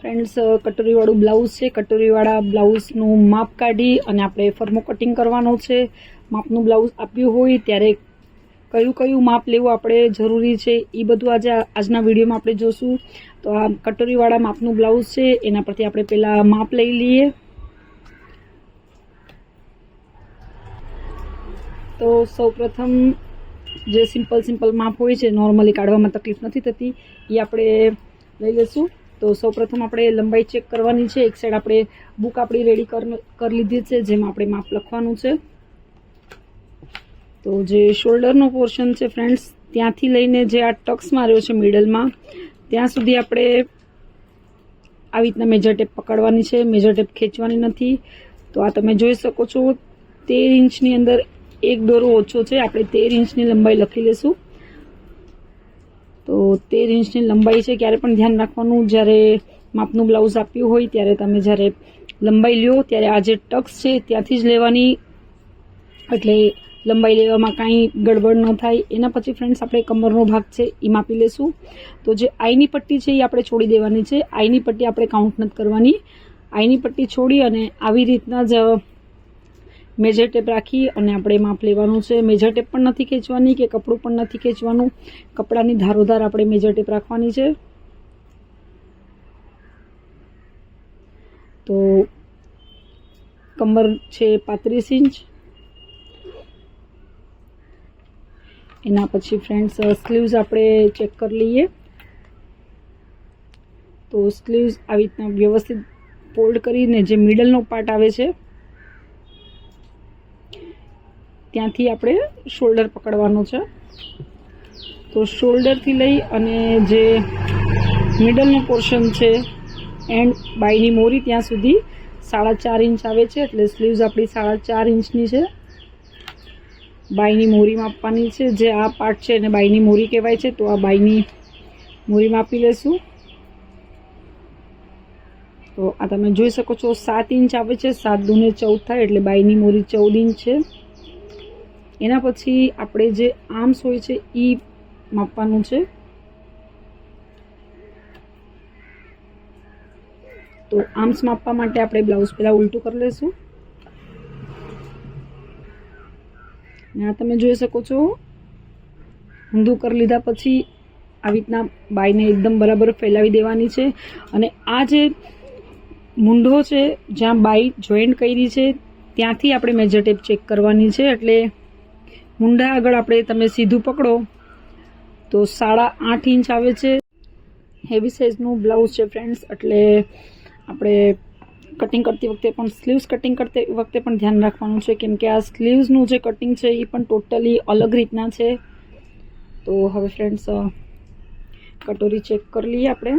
Friends, કટોરીવાળું blouse છે. કટોરીવાળા બ્લાઉઝનું માપ કાઢી અને આપણે ફરમો કટિંગ કરવાનો છે. માપનું બ્લાઉઝ આપ્યું હોય ત્યારે કયું કયું માપ લેવું આપણે જરૂરી છે એ બધું આજના વિડીયોમાં આપણે જોશું. તો આ કટોરીવાળા માપનું બ્લાઉઝ છે, એના પરથી આપણે પહેલાં માપ લઈ લઈએ. તો સૌપ્રથમ જે સિમ્પલ માપ હોય છે, નોર્મલી કાઢવામાં તકલીફ નથી થતી, એ આપણે લઈ લઈશું. તો સૌપ્રથમ આપણે લંબાઈ ચેક કરવાની છે. એક સાઈડ આપણે બુક આપણી રેડી કરી લીધી છે, જેમાં આપણે માપ લખવાનું છે. તો જે શોલ્ડરનો પોર્શન છે ફ્રેન્ડ્સ, ત્યાંથી લઈને જે આ ટક્સ માર્યો છે મિડલમાં, ત્યાં સુધી આપણે આવી રીતના મેજર ટેપ પકડવાની છે. મેજર ટેપ ખેંચવાની નથી. તો આ તમે જોઈ શકો છો 13 ઇંચની અંદર એક દોરો ઓછો છે. આપણે 13 ઇંચની લંબાઈ લખી લેશું. તો 13 ઇંચની લંબાઈ છે. ક્યારે પણ ધ્યાન રાખવાનું, જ્યારે માપનું બ્લાઉઝ આપ્યું હોય ત્યારે તમે જ્યારે લંબાઈ લ્યો ત્યારે આ જે ટક્સ છે ત્યાંથી જ લેવાની, એટલે લંબાઈ લેવામાં કાંઈ ગડબડ ન થાય. એના પછી ફ્રેન્ડ્સ આપણે કમરનો ભાગ છે એ માપી લેશું. તો જે આઈની પટ્ટી છે એ આપણે છોડી દેવાની છે. આઈની પટ્ટી આપણે કાઉન્ટ નથી કરવાની. આઈની પટ્ટી છોડી અને આવી રીતના જ મેજર ટેપ રાખી અને આપણે માપ લેવાનું છે. મેજર ટેપ પણ નથી ખેંચવાની કે કપડું પણ નથી ખેંચવાનું. કપડાની ધારોધાર આપણે મેજર ટેપ રાખવાની છે. તો કમર છે 35 ઇંચ. એના પછી ફ્રેન્ડ્સ સ્લીવ્સ આપણે ચેક કરી લઈએ. તો સ્લીવ્સ આવી રીતના વ્યવસ્થિત ફોલ્ડ કરીને જે મિડલનો પાર્ટ આવે છે ત્યાંથી આપણે શોલ્ડર પકડવાનો છે. તો શોલ્ડરથી લઈ અને જે મિડલનો પોર્શન છે એન્ડ બાયની મોરી ત્યાં સુધી 4.5 ઇંચ આવે છે. એટલે સ્લીવ્સ આપણી 4.5 ઇંચની છે. બાયની મોરી માપવાની છે. જે આ પાર્ટ છે એને બાયની મોરી કહેવાય છે. તો આ બાયની મોરી માપી લેશું. તો આ તમે જોઈ શકો છો 7 ઇંચ આવે છે. 7 દૂને 14 થાય એટલે બાયની મોરી 14 ઇંચ છે. એના પછી આપણે જે આર્મ્સ હોય છે એ માપવાનું છે. તો આર્મ્સ માપવા માટે આપણે બ્લાઉઝ પહેલાં ઉલટું કરી લઈશું. આ તમે જોઈ શકો છો ઊંધું કરી લીધા પછી આવી રીતના બાયને એકદમ બરાબર ફેલાવી દેવાની છે. અને આ જે મૂંઢો છે જ્યાં બાય જોઈન્ટ કરી છે ત્યાંથી આપણે મેજર ટેપ ચેક કરવાની છે. એટલે મૂંઢા આગળ આપણે તમે સીધું પકડો તો 8.5 ઇંચ આવે છે. હેવી સાઇઝનું બ્લાઉઝ છે ફ્રેન્ડ્સ, એટલે આપણે કટિંગ કરતી વખતે પણ સ્લીવ્સ કટિંગ કરતી વખતે પણ ધ્યાન રાખવાનું છે, કેમ કે આ સ્લીવ્સનું જે કટિંગ છે એ પણ ટોટલી અલગ રીતના છે. તો હવે ફ્રેન્ડ્સ કટોરી ચેક કરી લઈએ આપણે.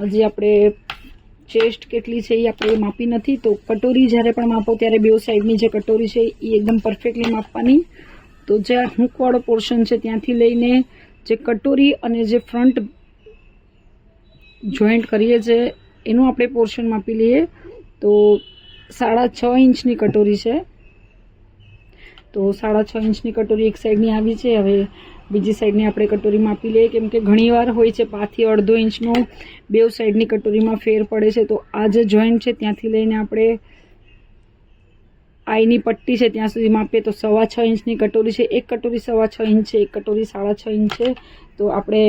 હજી આપણે ચેસ્ટ કેટલી છે એ આપણે માપી નથી. તો કટોરી જ્યારે પણ માપો ત્યારે બે સાઈડની જે કટોરી છે એ એકદમ પરફેક્ટલી માપવાની. તો જે હૂંકવાળો પોર્શન છે ત્યાંથી લઈને જે કટોરી અને જે ફ્રન્ટ જોઈન્ટ કરીએ છીએ એનું આપણે પોર્શન માપી લઈએ. તો 6.5 ઇંચની કટોરી છે. તો 6.5 ઇંચની કટોરી એક સાઈડની આવી છે. હવે બીજી સાઈડની આપણે કટોરી માપી લઈએ, કેમ કે ઘણીવાર હોય છે 5 થી 1.5 ઇંચનો બે સાઈડની કટોરીમાં ફેર પડે છે. તો આ જે જોઈન્ટ છે ત્યાંથી લઈને આપણે આઈની પટ્ટી છે ત્યાં સુધી માપીએ તો 6.25 ઇંચની કટોરી છે. એક કટોરી 6.25 ઇંચ છે, એક કટોરી 6.5 ઇંચ છે. તો આપણે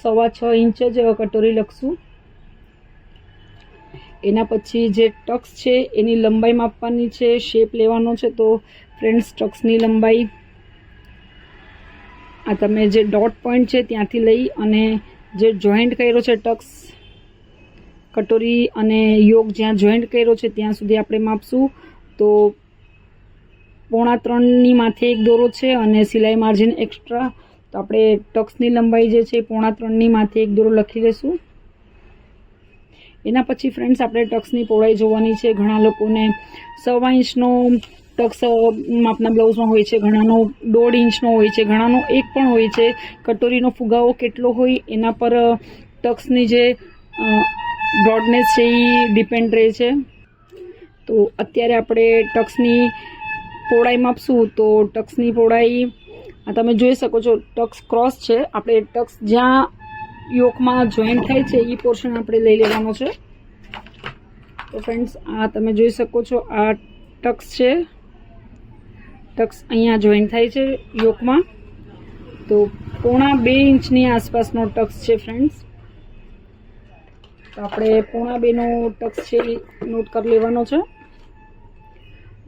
6.25 ઇંચ જ કટોરી લખશું. એના પછી જે ટક્સ છે એની લંબાઈ માપવાની છે, શેપ લેવાનો છે. તો ફ્રેન્ડ્સ ટક્સની લંબાઈ આ તમે જે ડોટ પોઈન્ટ છે ત્યાંથી લઈ અને જે જોઈન્ટ કર્યો છે ટક્સ કટોરી અને યોગ જ્યાં જોઈન્ટ કર્યો છે ત્યાં સુધી આપણે માપશું. તો 2.5 માથે એક દોરો છે અને સિલાઈ માર્જિન એક્સ્ટ્રા. તો આપણે ટક્સની લંબાઈ જે છે 2.5 માથે એક દોરો લખી લઈશું. એના પછી ફ્રેન્ડ્સ આપણે ટક્સની પહોળાઈ જોવાની છે. ઘણા લોકોને 1.25 ઇંચનો ટક્સ માપના બ્લાઉઝમાં હોય છે, ઘણાનો 1.5 ઇંચનો હોય છે, ઘણાનો 1 પણ હોય છે. કટોરીનો ફુગાવો કેટલો હોય એના પર ટક્સની જે બ્રોડનેસ છે એ ડિપેન્ડ રહે છે. તો અત્યારે આપણે ટક્સની પહોળાઈ માપશું. તો ટક્સની પહોળાઈ આ તમે જોઈ શકો છો ટક્સ ક્રોસ છે. આપણે ટક્સ જ્યાં યોકમાં જોઈન્ટ થાય છે એ પોર્શન આપણે લઈ લેવાનો છે. તો ફ્રેન્ડ્સ આ તમે જોઈ શકો છો આ ટક્સ છે. ટક્સ અહીંયા જોઈન્ટ થાય છે યોકમાં. તો 1.5 ઇંચની આસપાસનો ટક્સ છે ફ્રેન્ડ્સ. તો આપણે 1.5 નો ટક્સ છે એ નોટ કરી લેવાનો છે.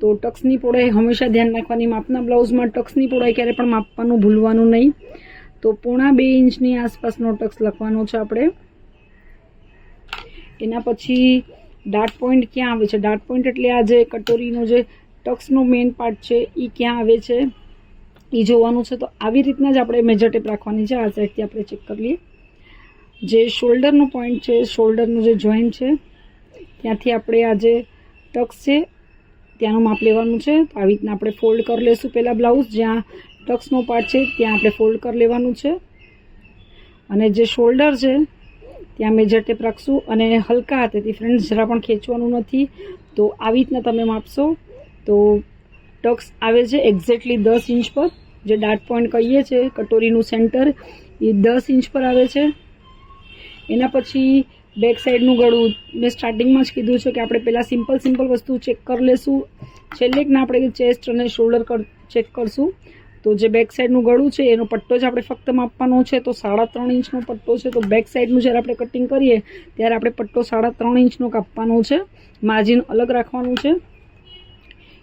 તો ટક્સની પહોળાઈ હંમેશા ધ્યાન રાખવાની. માપના બ્લાઉઝમાં ટક્સની પહોળાઈ ક્યારે પણ માપવાનું ભૂલવાનું નહીં. તો 1.5 ઇંચની આસપાસનો ટક્સ લખવાનો છે આપણે. એના પછી ડાર્ટ પોઈન્ટ ક્યાં આવે છે? ડાર્ટ પોઈન્ટ એટલે આ જે કટોરીનો જે ટક્સનો મેઇન પાર્ટ છે એ ક્યાં આવે છે એ જોવાનું છે. તો આવી રીતના જ આપણે મેજર ટેપ રાખવાની છે. આ સાઈડથી આપણે ચેક કરી લઈએ. જે શોલ્ડરનો પોઈન્ટ છે, શોલ્ડરનું જે જોઈન્ટ છે ત્યાંથી આપણે આ જે ટક્સ છે ત્યાંનું માપ લેવાનું છે. તો આવી રીતના આપણે ફોલ્ડ કરી લેશું. પહેલાં બ્લાઉઝ જ્યાં ટક્સનો પાર્ટ છે ત્યાં આપણે ફોલ્ડ કરી લેવાનું છે. અને જે શોલ્ડર છે ત્યાં મેજર ટેપ રાખશું. અને હલકા હાથેથી ફ્રેન્ડ્સ જરા પણ ખેંચવાનું નથી. તો આવી રીતના તમે માપશો તો ટક્સ આવે છે એક્ઝેક્ટલી 10 ઇંચ પર. જે ડાર્ટ પોઈન્ટ કહીએ છીએ કટોરીનું સેન્ટર એ 10 ઇંચ પર આવે છે. એના પછી બેક સાઈડનું ગળું મેં સ્ટાર્ટિંગમાં જ કીધું છે કે આપણે પહેલાં સિમ્પલ વસ્તુ ચેક કરી લેશું. છેલ્લે ના આપણે ચેસ્ટ અને શોલ્ડર ચેક કરશું. તો જે બેક સાઈડનું ગળું છે એનો પટ્ટો જ આપણે ફક્ત માપવાનો છે. તો 3.5 ઇંચનો પટ્ટો છે. તો બેક સાઈડનું જ્યારે આપણે કટિંગ કરીએ ત્યારે આપણે પટ્ટો 3.5 ઇંચનો કાપવાનો છે. માર્જિન અલગ રાખવાનું છે.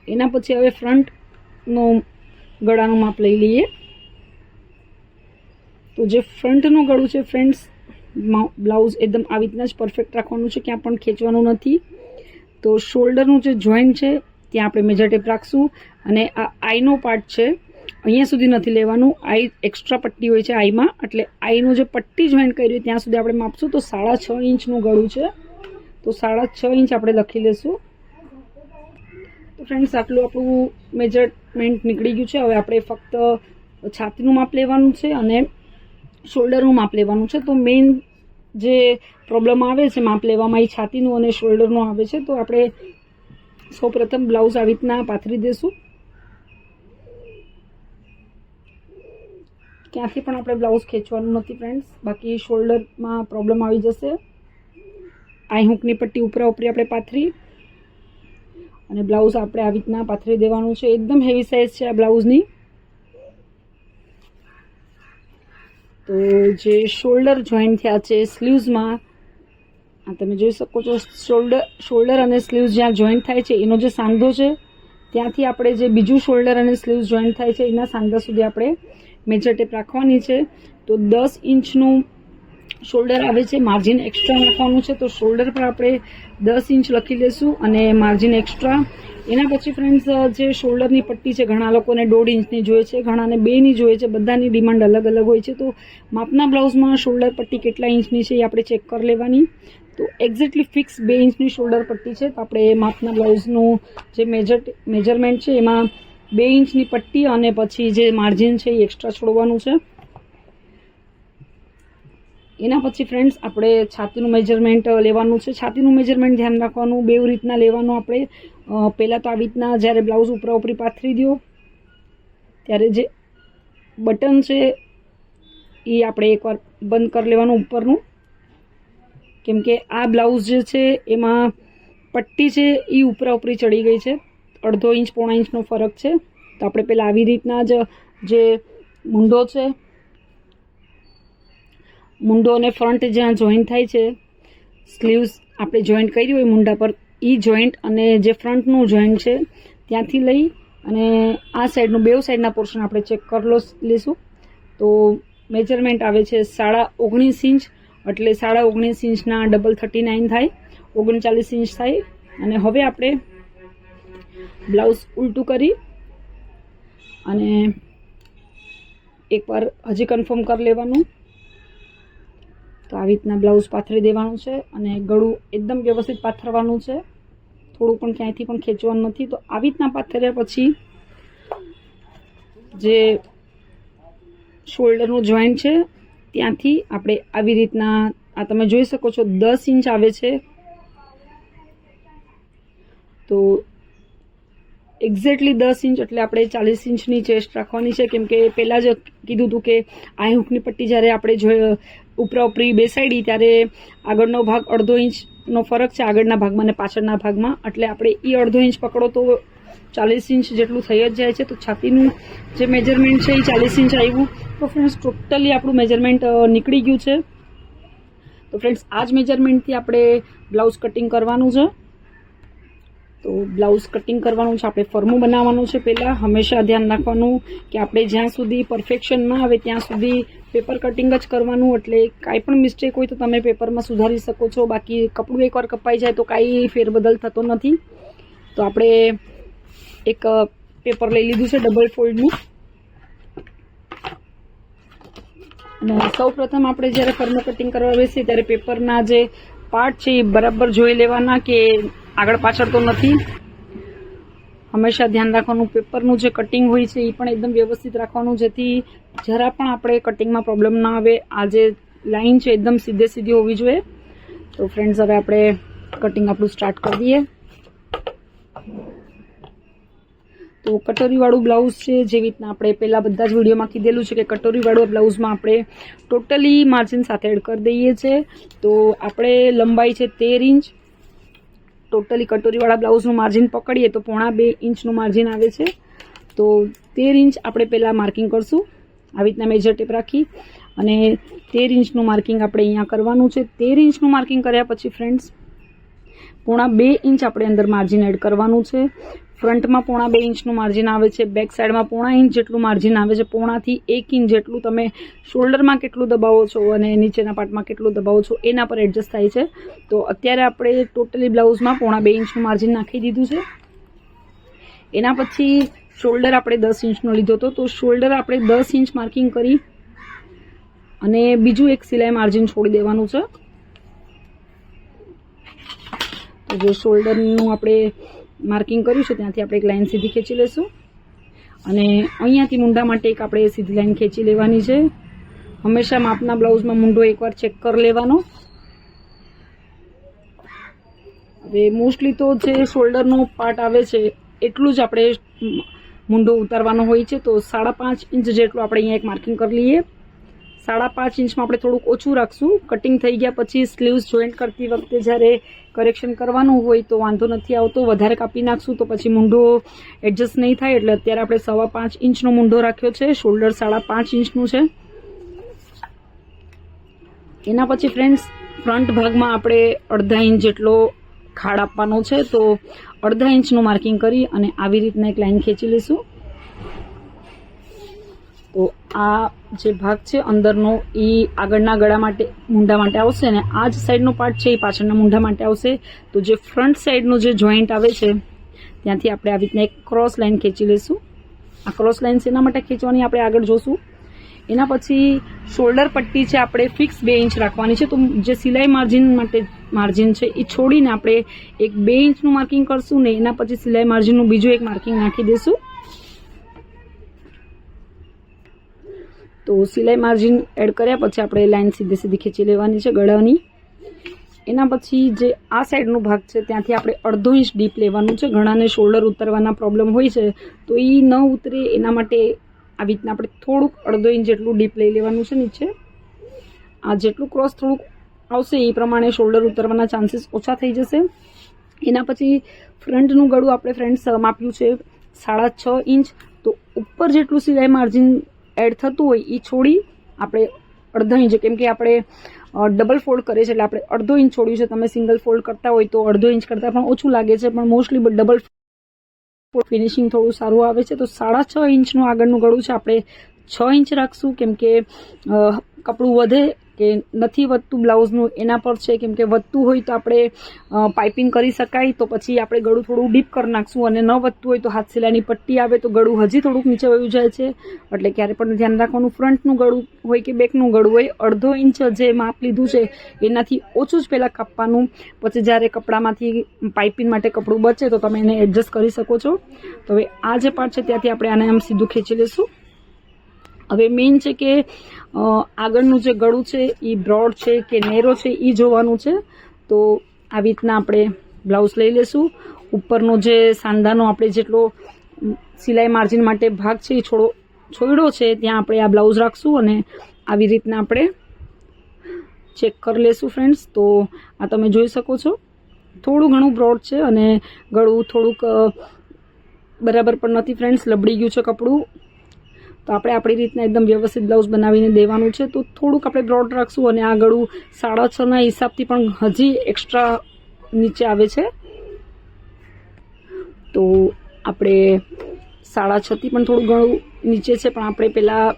એના પછી હવે ફ્રન્ટનો ગળાનું માપ લઈ લઈએ. તો જે ફ્રન્ટનું ગળું છે ફ્રેન્ડ્સ બ્લાઉઝ એકદમ આવી રીતના જ પરફેક્ટ રાખવાનું છે. ક્યાં પણ ખેંચવાનું નથી. તો શોલ્ડરનું જે જોઈન્ટ છે ત્યાં આપણે મેજર ટેપ રાખશું. અને આ આઈનો પાર્ટ છે અહીંયા સુધી નથી લેવાનું. આઈ એક્સ્ટ્રા પટ્ટી હોય છે આઈમાં, એટલે આઈનું જે પટ્ટી જોઈન્ટ કરી હોય ત્યાં સુધી આપણે માપશું. તો 6.5 ઇંચનું ગળું છે. તો 6.5 ઇંચ આપણે લખી લેશું. તો ફ્રેન્ડ્સ આટલું આપણું મેજરમેન્ટ નીકળી ગયું છે. હવે આપણે ફક્ત છાતીનું માપ લેવાનું છે અને શોલ્ડરનું માપ લેવાનું છે. તો મેઇન જે પ્રોબ્લેમ આવે છે માપ લેવામાં એ છાતીનું અને શોલ્ડરનું આવે છે. તો આપણે સૌપ્રથમ બ્લાઉઝ આવી રીતના પાથરી દઈશું. ક્યાંથી પણ આપણે બ્લાઉઝ ખેંચવાનું નથી ફ્રેન્ડ્સ, બાકી શોલ્ડરમાં પ્રોબ્લેમ આવી જશે. આઈ હૂકની પટ્ટી ઉપરી આપણે પાથરી અને બ્લાઉઝ આપણે આવી રીતના પાથરી દેવાનું છે. એકદમ હેવી સાઇઝ છે આ બ્લાઉઝની. તો જે શોલ્ડર જોઈન્ટ થયા છે સ્લીવ્સમાં, આ તમે જોઈ શકો છો શોલ્ડર અને સ્લીવ્સ જ્યાં જોઈન્ટ થાય છે એનો જે સાંધો છે ત્યાંથી આપણે જે બીજું શોલ્ડર અને સ્લીવ્સ જોઈન્ટ થાય છે એના સાંધા સુધી આપણે મેજર ટેપ રાખવાની છે. તો 10 ઇંચનું શોલ્ડર આવે છે. માર્જિન એક્સ્ટ્રા નાખવાનું છે. તો શોલ્ડર પર આપણે 10 ઇંચ લખી લેશું અને માર્જિન એક્સ્ટ્રા. એના પછી ફ્રેન્ડ્સ જે શોલ્ડરની પટ્ટી છે ઘણા લોકોને 1.5 ઇંચની જોઈએ છે, ઘણાને 2 ની જોઈએ છે. બધાની ડિમાન્ડ અલગ અલગ હોય છે. તો માપના બ્લાઉઝમાં શોલ્ડર પટ્ટી કેટલા ઇંચની છે એ આપણે ચેક કરી લેવાની. તો એક્ઝેક્ટલી ફિક્સ 2 ઇંચની શોલ્ડર પટ્ટી છે. તો આપણે માપના બ્લાઉઝનું જે મેજરમેન્ટ છે એમાં 2 ઇંચની પટ્ટી અને પછી જે માર્જિન છે એ એક્સ્ટ્રા છોડવાનું છે. એના પછી ફ્રેન્ડ્સ આપણે છાતીનું મેજરમેન્ટ લેવાનું છે. છાતીનું મેજરમેન્ટ ધ્યાન રાખવાનું બેવ રીતના લેવાનું. આપણે પહેલાં તો આવી રીતના જ્યારે બ્લાઉઝ ઉપરી પાથરી દો ત્યારે જે બટન છે એ આપણે એકવાર બંધ કરી લેવાનું ઉપરનું, કેમ કે આ બ્લાઉઝ જે છે એમાં પટ્ટી છે એ ઉપરી ચડી ગઈ છે. 1/2 ઇંચ 1.5 ઇંચનો ફરક છે. તો આપણે પહેલાં આવી રીતના જ જે મૂંઢો અને ફ્રન્ટ જ્યાં જોઈન્ટ થાય છે સ્લીવ્સ આપણે જોઈન્ટ કરી હોય મૂંઢા પર એ જોઈન્ટ અને જે ફ્રન્ટનું જોઈન્ટ છે ત્યાંથી લઈ અને આ સાઈડનું બેવ સાઈડના પોર્શન આપણે ચેક કરી લઈશું. તો મેજરમેન્ટ આવે છે 19.5 ઇંચ, એટલે 19.5 ઇંચના ડબલ 39 થાય, 39 ઇંચ થાય. અને હવે આપણે બ્લાઉઝ ઉલટું કરી અને એકવાર હજી કન્ફર્મ કરી લેવાનું. તો આવી રીતના બ્લાઉઝ પાથરી દેવાનું છે અને ગળું એકદમ વ્યવસ્થિત પાથરવાનું છે. થોડું પણ ક્યાંયથી પણ ખેંચવાનું નથી. તો આવી રીતના પાથર્યા પછી જે શોલ્ડરનું જોઈન્ટ છે ત્યાંથી આપણે આવી રીતના આ તમે જોઈ શકો છો 10 ઇંચ આવે છે. તો એક્ઝેક્ટલી 10 ઇંચ એટલે આપણે 40 ઇંચની ચેસ્ટ રાખવાની છે, કેમ કે પહેલાં જ કીધું હતું કે આઈ હૂકની પટ્ટી જ્યારે આપણે ઉપરા ઉપરી બેસાડી ત્યારે આગળનો ભાગ અડધો ઇંચનો ફરક છે આગળના ભાગમાં અને પાછળના ભાગમાં, એટલે આપણે એ અડધો ઇંચ પકડો તો 40 ઇંચ જેટલું થઈ જ જાય છે. તો છાતીનું જે મેજરમેન્ટ છે એ 40 ઇંચ આવ્યું. તો ફ્રેન્ડ્સ ટોટલી આપણું મેજરમેન્ટ નીકળી ગયું છે. તો ફ્રેન્ડ્સ આ જ મેજરમેન્ટથી આપણે બ્લાઉઝ કટિંગ કરવાનું છે. તો બ્લાઉઝ કટિંગ કરવાનું છે, આપણે ફરમું બનાવવાનું છે. પહેલાં હંમેશા ધ્યાન રાખવાનું કે આપણે જ્યાં સુધી પરફેક્શન ના આવે ત્યાં સુધી પેપર કટિંગ જ કરવાનું, એટલે કાંઈ પણ મિસ્ટેક હોય તો તમે પેપરમાં સુધારી શકો છો. બાકી કપડું એકવાર કપાઈ જાય તો કાંઈ ફેરબદલ થતો નથી. તો આપણે એક પેપર લઈ લીધું છે ડબલ ફોલ્ડનું, અને સૌ પ્રથમ આપણે જ્યારે ફરમું કટિંગ કરવા બેસીએ ત્યારે પેપરના જે પાર્ટ છે એ બરાબર જોઈ લેવાના કે આગળ પાછળ તો નથી. હંમેશા ધ્યાન રાખવાનું પેપરનું જે કટિંગ હોય છે એ પણ એકદમ વ્યવસ્થિત રાખવાનું, જેથી જરા પણ આપણે કટિંગમાં પ્રોબ્લેમ ના આવે. આ જે લાઇન છે એકદમ સીધી હોવી જોઈએ. તો ફ્રેન્ડ્સ હવે આપણે કટિંગ આપણું સ્ટાર્ટ કરી દઈએ. તો કટોરીવાળું બ્લાઉઝ છે, જેવી રીતના આપણે પહેલાં બધા જ વિડીયોમાં કીધેલું છે કે કટોરીવાળું બ્લાઉઝમાં આપણે ટોટલી માર્જિન સાથે એડ કરી દઈએ છીએ. તો આપણે લંબાઈ છે 13 ઇંચ. ટોટલી કટોરીવાળા બ્લાઉઝનું માર્જિન પકડીએ તો 1.5 ઇંચનું માર્જિન આવે છે. તો 13 ઇંચ આપણે પહેલાં માર્કિંગ કરશું આવી રીતના મેજર ટેપ રાખી, અને 13 ઇંચનું માર્કિંગ આપણે અહીંયા કરવાનું છે. 13 ઇંચનું માર્કિંગ કર્યા પછી ફ્રેન્ડ્સ 1.5 ઇંચ આપણે અંદર માર્જિન એડ કરવાનું છે. ફ્રન્ટમાં 1.5 ઇંચનું માર્જિન આવે છે, બેક સાઈડમાં 0.5 ઇંચ જેટલું માર્જિન આવે છે. 0.5 થી 1 ઇંચ જેટલું તમે શોલ્ડરમાં કેટલું દબાવો છો અને નીચેના પાર્ટમાં કેટલું દબાવો છો એના પર એડજસ્ટ થાય છે. તો અત્યારે આપણે ટોટલી બ્લાઉઝમાં 1.5 ઇંચનું માર્જિન નાખી દીધું છે. એના પછી શોલ્ડર આપણે 10 ઇંચનો લીધો હતો, તો શોલ્ડર આપણે 10 ઇંચ માર્કિંગ કરી અને બીજું એક સિલાઈ માર્જિન છોડી દેવાનું છે. તો જે શોલ્ડરનું આપણે માર્કિંગ કર્યું છે ત્યાંથી આપણે એક લાઈન સીધી ખેંચી લઈશું, અને અહીંયાથી મૂંઢા માટે એક આપણે સીધી લાઈન ખેંચી લેવાની છે. હંમેશા માપના બ્લાઉઝમાં મૂંઢો એકવાર ચેક કરી લેવાનો. હવે મોસ્ટલી તો જે શોલ્ડરનો પાર્ટ આવે છે એટલું જ આપણે મૂંઢો ઉતારવાનો હોય છે. તો 5.5 ઇંચ જેટલું આપણે અહીંયા એક માર્કિંગ કરી લઈએ. 5.5 ઇંચમાં આપણે થોડુંક ઓછું રાખશું. કટિંગ થઈ ગયા પછી સ્લીવ્સ જોઈન્ટ કરતી વખતે જ્યારે કરેક્શન કરવાનું હોય તો વાંધો નથી આવતો. વધારે કાપી નાખશું તો પછી મૂંઢો એડજસ્ટ નહીં થાય, એટલે અત્યારે આપણે 5.25 ઇંચનો મૂંઢો રાખ્યો છે. શોલ્ડર 5.5 ઇંચનું છે. એના પછી ફ્રેન્ડ્સ ફ્રન્ટ ભાગમાં આપણે 1/2 ઇંચ જેટલો ખાડ આપવાનો છે. તો 1/2 ઇંચનું માર્કિંગ કરી અને આવી રીતના એક લાઈન ખેંચી લઈશું. તો આ જે ભાગ છે અંદરનો એ આગળના ગળા માટે મૂંઢા માટે આવશે, અને આ જ સાઈડનો પાર્ટ છે એ પાછળના મૂંઢા માટે આવશે. તો જે ફ્રન્ટ સાઈડનું જે જોઈન્ટ આવે છે ત્યાંથી આપણે આવી રીતના એક ક્રોસ લાઈન ખેંચી લઈશું. આ ક્રોસ લાઈન શેના માટે ખેંચવાની આપણે આગળ જોશું. એના પછી શોલ્ડર પટ્ટી છે આપણે ફિક્સ 2 ઇંચ રાખવાની છે. તો જે સિલાઈ માર્જિન માટે માર્જિન છે એ છોડીને આપણે એક 2 ઇંચનું માર્કિંગ કરશું ને એના પછી સિલાઈ માર્જિનનું બીજું એક માર્કિંગ નાખી દઈશું. તો સિલાઈ માર્જિન એડ કર્યા પછી આપણે લાઈન સીધી ખેંચી લેવાની છે ગળાની. એના પછી જે આ સાઈડનો ભાગ છે ત્યાંથી આપણે 1/2 ઇંચ ડીપ લેવાનું છે. ઘણાને શોલ્ડર ઉતરવાના પ્રોબ્લેમ હોય છે તો એ ન ઉતરે એના માટે આવી રીતના આપણે થોડુંક 1/2 ઇંચ જેટલું ડીપ લઈ લેવાનું છે નીચે. આ જેટલું ક્રોસ થોડુંક આવશે એ પ્રમાણે શોલ્ડર ઉતરવાના ચાન્સીસ ઓછા થઈ જશે. એના પછી ફ્રન્ટનું ગળું આપણે ફ્રેન્ડ્સ માપ્યું છે 6.5 ઇંચ. તો ઉપર જેટલું સિલાઈ માર્જિન એડ થતું હોય એ છોડી આપણે 1/2 ઇંચ, કેમ કે આપણે ડબલ ફોલ્ડ કરીએ છીએ એટલે આપણે 1/2 ઇંચ છોડ્યું છે. તમે સિંગલ ફોલ્ડ કરતા હોય તો 1/2 ઇંચ કરતાં પણ ઓછું લાગે છે, પણ મોસ્ટલી ડબલ ફિનિશિંગ થોડું સારું આવે છે. તો 6.5 ઇંચનું આગળનું ગળું છે આપણે 6 ઇંચ રાખશું, કેમ કે કપડું વધે કે નથી વધતું બ્લાઉઝનું એના પર છે. કેમ કે વધતું હોય તો આપણે પાઇપિંગ કરી શકાય, તો પછી આપણે ગળું થોડું ડીપ કરી નાખશું, અને ન વધતું હોય તો હાથ સિલાઈની પટ્ટી આવે તો ગળું હજી થોડુંક નીચે વયું જાય છે. એટલે ક્યારે પણ ધ્યાન રાખવાનું ફ્રન્ટનું ગળું હોય કે બેકનું ગળું હોય 1/2 ઇંચ જે માપ લીધું છે એનાથી ઓછું જ પહેલાં કાપવાનું. પછી જ્યારે કપડામાંથી પાઇપિંગ માટે કપડું બચે તો તમે એને એડજસ્ટ કરી શકો છો. તો હવે આ જે પાર્ટ છે ત્યાંથી આપણે આને આમ સીધું ખેંચી લઈશું. હવે મેઇન છે કે આગળનું જે ગળું છે એ બ્રોડ છે કે નેરો છે એ જોવાનું છે. તો આવી રીતના આપણે બ્લાઉઝ લઈ લેશું. ઉપરનો જે સાંધાનો આપણે જેટલો સિલાઈ માર્જિન માટે ભાગ છે એ છોડ્યો છે ત્યાં આપણે આ બ્લાઉઝ રાખશું અને આવી રીતના આપણે ચેક કરી લેશું ફ્રેન્ડ્સ. તો આ તમે જોઈ શકો છો થોડું ઘણું બ્રોડ છે અને ગળું થોડુંક બરાબર પણ નથી ફ્રેન્ડ્સ, લબડી ગયું છે કપડું. તો આપણે આપણી રીતના એકદમ વ્યવસ્થિત બ્લાઉઝ બનાવીને દેવાનું છે. તો થોડુંક આપણે બ્રોડ રાખશું અને આ ગળું 6.5 હિસાબથી પણ હજી એક્સ્ટ્રા નીચે આવે છે. તો આપણે 6.5 થી પણ થોડું ગળું નીચે છે, પણ આપણે પહેલાં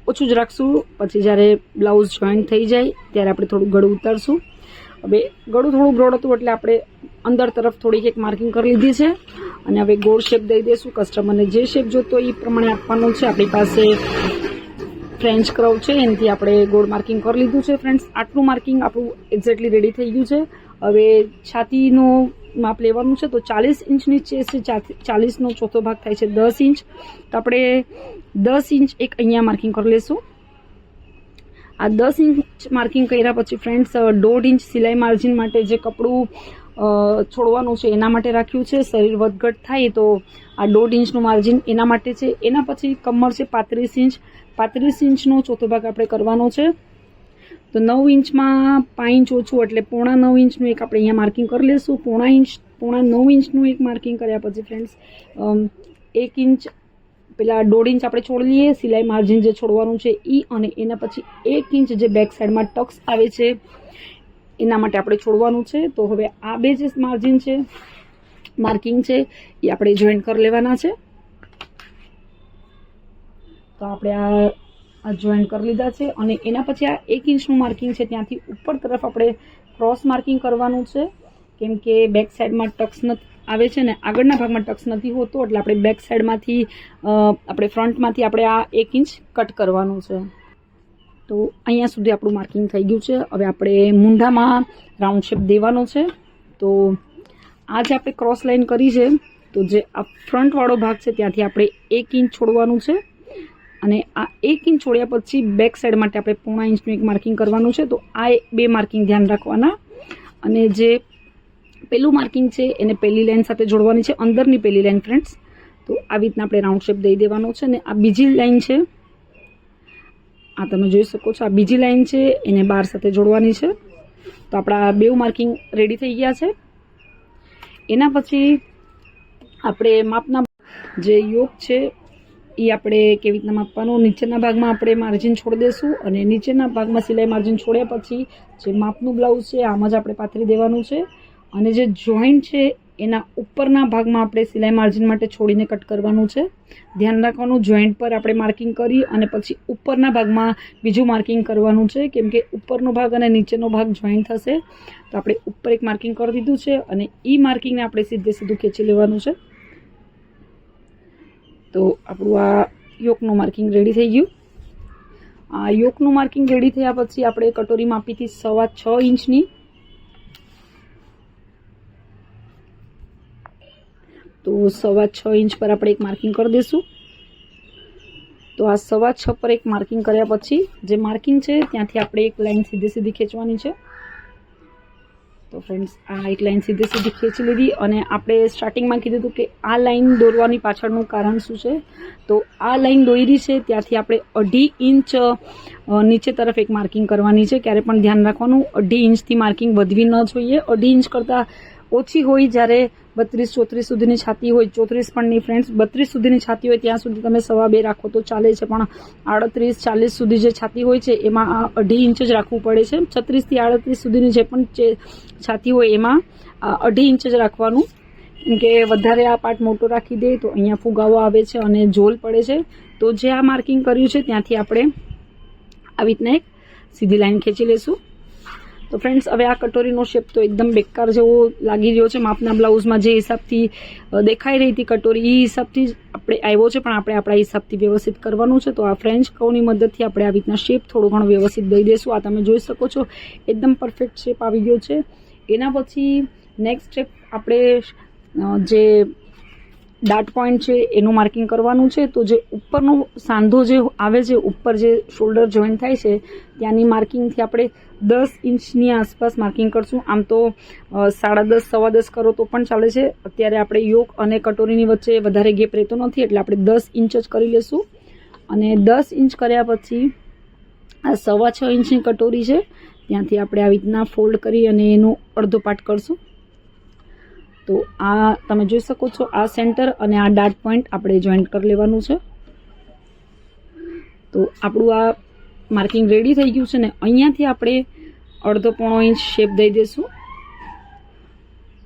ઓછું જ રાખશું. પછી જ્યારે બ્લાઉઝ જોઈન્ટ થઈ જાય ત્યારે આપણે થોડું ગળું ઉતારશું. હવે ગળું થોડું બ્રોડ હતું એટલે આપણે અંદર તરફ થોડીક એક માર્કિંગ કરી લીધી છે અને હવે ગોળ શેપ દઈ દઈશું. કસ્ટમરને જે શેપ જોતો એ પ્રમાણે આપવાનો છે. આપણી પાસે ફ્રેન્ચ કર્વ છે એનાથી આપણે ગોળ માર્કિંગ કરી લીધું છે ફ્રેન્ડ્સ. આટલું માર્કિંગ આપણું એક્ઝેક્ટલી રેડી થઈ ગયું છે. હવે છાતીનું માપ લેવાનું છે. તો 40 ઇંચની ચેસ્ટ છે, 40નો ચોથો ભાગ થાય છે 10 ઇંચ. તો આપણે 10 ઇંચ એક અહીંયા માર્કિંગ કરી લઈશું. આ 10 ઇંચ માર્કિંગ કર્યા પછી ફ્રેન્ડ્સ 1.5 ઇંચ સિલાઈ માર્જિન માટે જે કપડું છોડવાનું છે એના માટે રાખ્યું છે. શરીર વધઘટ થાય તો આ 1.5 ઇંચનું માર્જિન એના માટે છે. એના પછી કમર છે 35 ઇંચ. 35 ઇંચનો ચોથો ભાગ આપણે કરવાનો છે. તો 9 ઇંચમાં 5 ઇંચ ઓછું એટલે 0.5 ઇંચનું એક આપણે અહીંયા માર્કિંગ કરી લઈશું. 0.9 ઇંચનું એક માર્કિંગ કર્યા પછી ફ્રેન્ડ્સ 1 ઇંચ પેલા 1.5 ઇંચ આપણે છોડી લઈએ સિલાઈ માર્જિન જે છોડવાનું છે એ, અને એના પછી 1 ઇંચ જે બેક સાઈડમાં ટક્સ આવે છે એના માટે આપણે છોડવાનું છે. તો હવે આ બે જે માર્જિન છે માર્કિંગ છે એ આપણે જોઈન્ટ કરી લેવાના છે. તો આપણે આ જોઈન્ટ કરી લીધા છે અને એના પછી આ 1 ઇંચનું માર્કિંગ છે ત્યાંથી ઉપર તરફ આપણે ક્રોસ માર્કિંગ કરવાનું છે. કેમ કે બેક સાઈડમાં ટક્સ આવે છે ને આગળના ભાગમાં ટક્સ નથી હોતો એટલે આપણે બેક સાઈડમાંથી આપણે ફ્રન્ટમાંથી આપણે આ 1 ઇંચ કટ કરવાનું છે. તો અહીંયા સુધી આપણું માર્કિંગ થઈ ગયું છે. હવે આપણે મૂંઢામાં રાઉન્ડ શેપ દેવાનો છે. તો આ જે આપણે ક્રોસ લાઈન કરી છે તો જે આ ફ્રન્ટવાળો ભાગ છે ત્યાંથી આપણે 1 ઇંચ છોડવાનું છે અને આ 1 ઇંચ છોડ્યા પછી બેક સાઈડ માટે આપણે 0.5 ઇંચનું એક માર્કિંગ કરવાનું છે. તો આ બે માર્કિંગ ધ્યાન રાખવાના અને જે પેલું માર્કિંગ છે એને પહેલી લાઈન સાથે જોડવાની છે, અંદરની પહેલી લાઈન ફ્રેન્ડ્સ. તો આવી રીતના આપણે રાઉન્ડ શેપ દઈ દેવાનો છે. અને આ બીજી લાઈન છે, આ તમે જોઈ શકો છો, આ બીજી લાઈન છે એને 12 સાથે જોડવાની છે. તો આપણા બે માર્કિંગ રેડી થઈ ગયા છે. એના પછી આપણે માપના જે યોક છે એ આપણે કેવી રીતના માપવાનું, નીચેના ભાગમાં આપણે માર્જિન છોડી દઈશું અને નીચેના ભાગમાં સિલાઈ માર્જિન છોડ્યા પછી જે માપનું બ્લાઉઝ છે આમ જ આપણે પાથરી દેવાનું છે. અને જે જોઈન્ટ છે એના ઉપરના ભાગમાં આપણે સિલાઈ માર્જિન માટે છોડીને કટ કરવાનું છે. ધ્યાન રાખવાનું જોઈન્ટ પર આપણે માર્કિંગ કરી અને પછી ઉપરના ભાગમાં બીજું માર્કિંગ કરવાનું છે. કેમ કે ઉપરનો ભાગ અને નીચેનો ભાગ જોઈન્ટ થશે. તો આપણે ઉપર એક માર્કિંગ કરી દીધું છે અને એ માર્કિંગને આપણે સીધું ખેંચી લેવાનું છે. તો આપણું આ યોકનું માર્કિંગ રેડી થઈ ગયું. આ યોકનું માર્કિંગ રેડી થયા પછી આપણે કટોરી માપીથી 6.25 ઇંચની, તો 6.25 ઇંચ પર આપણે એક માર્કિંગ કરી દઈશું. તો આ 6.25 પર એક માર્કિંગ કર્યા પછી જે માર્કિંગ છે ત્યાંથી આપણે એક લાઈન સીધી ખેંચવાની છે. તો ફ્રેન્ડ્સ આ એક લાઈન સીધી ખેંચી લીધી અને આપણે સ્ટાર્ટિંગમાં કીધું હતું કે આ લાઈન દોરવાની પાછળનું કારણ શું છે. તો આ લાઈન દોરી છે ત્યાંથી આપણે 2.5 ઇંચ નીચે તરફ એક માર્કિંગ કરવાની છે. ક્યારે પણ ધ્યાન રાખવાનું 2.5 ઇંચથી માર્કિંગ વધવી ન જોઈએ. 2.5 ઇંચ કરતાં ઓછી હોય જ્યારે 32-34 સુધીની છાતી હોય, 34 પણ નહીં ફ્રેન્ડ્સ, 32 સુધીની છાતી હોય ત્યાં સુધી તમે 2.5 રાખો તો ચાલે છે. પણ 38-40 સુધી જે છાતી હોય છે એમાં આ 2.5 ઇંચ જ રાખવું પડે છે. 36 થી 38 સુધીની જે પણ છાતી હોય એમાં 2.5 ઇંચ જ રાખવાનું. કેમ કે વધારે આ પાર્ટ મોટો રાખી દે તો અહીંયા ફુગાવો આવે છે અને ઝોલ પડે છે. તો જે આ માર્કિંગ કર્યું છે ત્યાંથી આપણે આવી રીતના એક સીધી લાઈન ખેંચી લઈશું. તો ફ્રેન્ડ્સ હવે આ કટોરીનો શેપ તો એકદમ બેકાર જેવો લાગી રહ્યો છે. માપના બ્લાઉઝમાં જે હિસાબથી દેખાઈ રહી હતી કટોરી એ હિસાબથી જ આપણે આવ્યો છે, પણ આપણે આપણા હિસાબથી વ્યવસ્થિત કરવાનું છે. તો આ ફ્રેન્ચ કર્વની મદદથી આપણે આવી રીતના શેપ થોડો ઘણો વ્યવસ્થિત દઈ દઈશું. આ તમે જોઈ શકો છો એકદમ પરફેક્ટ શેપ આવી ગયો છે. એના પછી નેક્સ્ટ સ્ટેપ આપણે જે ડાર્ટ પોઈન્ટ છે એનું માર્કિંગ કરવાનું છે. તો જે ઉપરનો સાંધો જે આવે છે, ઉપર જે શોલ્ડર જોઈન્ટ થાય છે ત્યાંની માર્કિંગથી આપણે 10 ઇંચની આસપાસ માર્કિંગ કરશું. આમ તો 10.5 સવા 10 કરો તો પણ ચાલે છે. અત્યારે આપણે યોક અને કટોરીની વચ્ચે વધારે ગેપ રહેતો નથી એટલે આપણે 10 ઇંચ જ કરી લેશું. અને 10 ઇંચ કર્યા પછી આ 6.5 ઇંચની કટોરી છે ત્યાંથી આપણે આવી રીતના ફોલ્ડ કરી અને એનો અડધો પાર્ટ કરશું. તો આ તમે જોઈ શકો છો, આ સેન્ટર અને આ ડાર્ટ પોઈન્ટ આપણે જોઈન્ટ કરી લેવાનું છે. તો આપણું આ માર્કિંગ રેડી થઈ ગયું છે ને અહીંયાથી આપણે અડધો પોણો ઇંચ શેપ દઈ દઈશું.